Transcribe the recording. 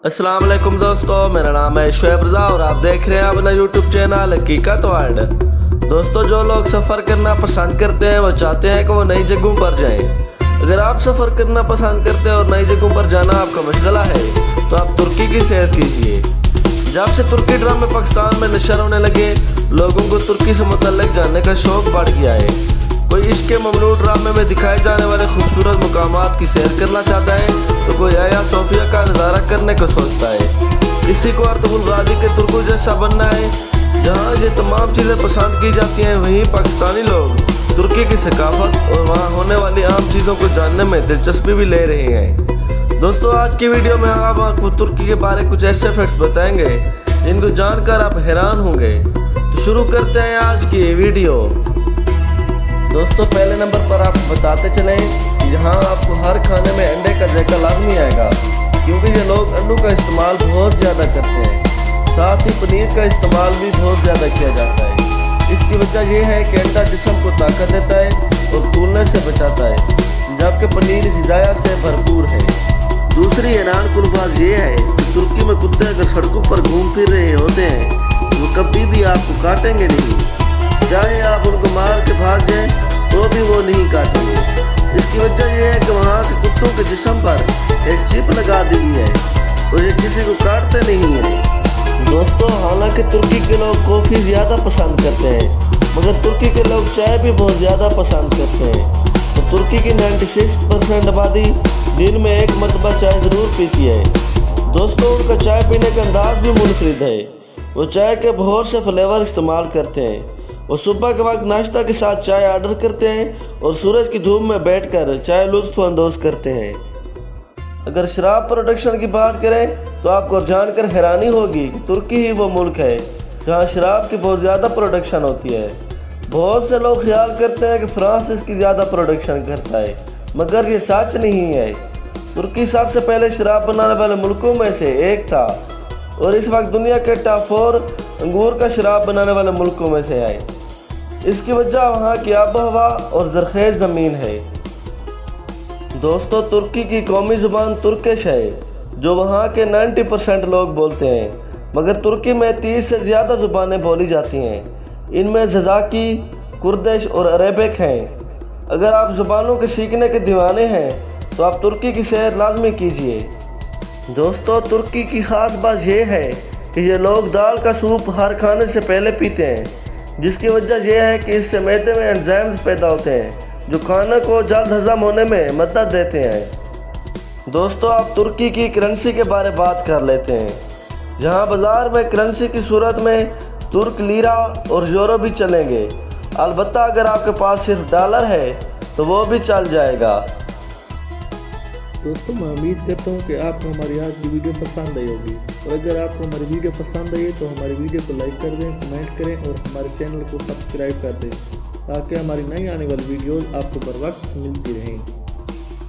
अस्सलाम वालेकुम दोस्तों, मेरा नाम है शुएब रज़ा और आप देख रहे हैं अपना यूट्यूब चैनल हकीकत वर्ल्ड। दोस्तों, जो लोग सफ़र करना पसंद करते हैं वो चाहते हैं कि वो नई जगहों पर जाएं। अगर आप सफ़र करना पसंद करते हैं और नई जगहों पर जाना आपका मशगला है तो आप तुर्की की सैर कीजिए। जब से तुर्की ड्रामे पाकिस्तान में नशर होने लगे, लोगों को तुर्की से मुतल्लिक जानने का शौक़ बढ़ गया है। कोई इश्क के ममनू ड्रामे में दिखाए जाने वाले खूबसूरत मुकामात की सैर करना चाहता है तो कोई आया सोफिया का नज़ारा करने को सोचता है। किसी को अर्तुगरुल गाजी के तुर्कों जैसा बनना है। जहाँ ये तमाम चीज़ें पसंद की जाती हैं, वहीं पाकिस्तानी लोग तुर्की की सकाफत और वहाँ होने वाली आम चीज़ों को जानने में दिलचस्पी भी ले रहे हैं। दोस्तों, आज की वीडियो में हम आपको तुर्की के बारे कुछ ऐसे फैक्ट्स बताएंगे जिनको जानकर आप हैरान होंगे। तो शुरू करते हैं आज की वीडियो। दोस्तों, पहले नंबर पर आपको बताते चलें कि यहाँ आपको हर खाने में अंडे का जायका लाजमी आएगा, क्योंकि ये लोग अंडों का इस्तेमाल बहुत ज़्यादा करते हैं। साथ ही पनीर का इस्तेमाल भी बहुत ज़्यादा किया जाता है। इसकी वजह यह है कि अंडा जिस्म को ताकत देता है और फूलने से बचाता है, जबकि पनीर ग़िज़ाया से भरपूर है। दूसरी हैरान कुन बात यह है कि तुर्की में कुत्ते अगर सड़कों पर घूम फिर रहे होते हैं तो वो कभी भी आपको काटेंगे नहीं। चाहे आप उनको मार के भाग जाएं तो भी वो नहीं काटेंगे। इसकी वजह यह है कि वहाँ के कुत्तों के जिस्म पर एक चिप लगा दी गई है और ये किसी को काटते नहीं है। दोस्तों, हालांकि तुर्की के लोग कॉफ़ी ज़्यादा पसंद करते हैं, मगर तुर्की के लोग चाय भी बहुत ज़्यादा पसंद करते हैं। तो तुर्की की 96% आबादी दिन में एक मरतबा चाय ज़रूर पीती है। दोस्तों, उनका चाय पीने का अंदाज़ भी मुनफरिद है। वो चाय के बहुत से फ्लेवर इस्तेमाल करते हैं। वो सुबह के वक्त नाश्ता के साथ चाय ऑर्डर करते हैं और सूरज की धूप में बैठकर चाय लुत्फ़ अंदोज़ करते हैं। अगर शराब प्रोडक्शन की बात करें तो आपको जानकर हैरानी होगी कि तुर्की ही वो मुल्क है जहां शराब की बहुत ज़्यादा प्रोडक्शन होती है। बहुत से लोग ख्याल करते हैं कि फ्रांस इसकी ज़्यादा प्रोडक्शन करता है, मगर ये सच नहीं है। तुर्की सबसे पहले शराब बनाने वाले मुल्कों में से एक था और इस वक्त दुनिया के टॉप 4 अंगूर का शराब बनाने वाले मुल्कों में से है। इसकी वजह वहाँ की आब हवा और ज़रख़ेज़ ज़मीन है। दोस्तों, तुर्की की कौमी ज़ुबान तुर्किश है, जो वहाँ के 90% लोग बोलते हैं, मगर तुर्की में 30 से ज़्यादा ज़ुबानें बोली जाती हैं। इनमें ज़ाकी, कुर्दिश और अरेबिक हैं। अगर आप ज़ुबानों के सीखने के दीवाने हैं तो आप तुर्की की सैर लाजमी कीजिए। दोस्तों, तुर्की की ख़ास बात यह है कि ये लोग दाल का सूप हर खाने से पहले पीते हैं, जिसकी वजह यह है कि इससे मैदे में एंजाइम्स पैदा होते हैं जो खाने को जल्द हज़म होने में मदद देते हैं। दोस्तों, आप तुर्की की करेंसी के बारे में बात कर लेते हैं। जहां बाज़ार में करेंसी की सूरत में तुर्क लीरा और यूरो भी चलेंगे। अलबत्ता अगर आपके पास सिर्फ डॉलर है तो वो भी चल जाएगा। दोस्तों, मैं उम्मीद करता हूँ कि आपको हमारी आज की वीडियो पसंद आई होगी, और अगर आपको हमारी वीडियो पसंद आई तो हमारी वीडियो को लाइक कर दें, कमेंट करें और हमारे चैनल को सब्सक्राइब कर दें, ताकि हमारी नई आने वाली वीडियोज़ आपको बर वक्त मिलती रहें।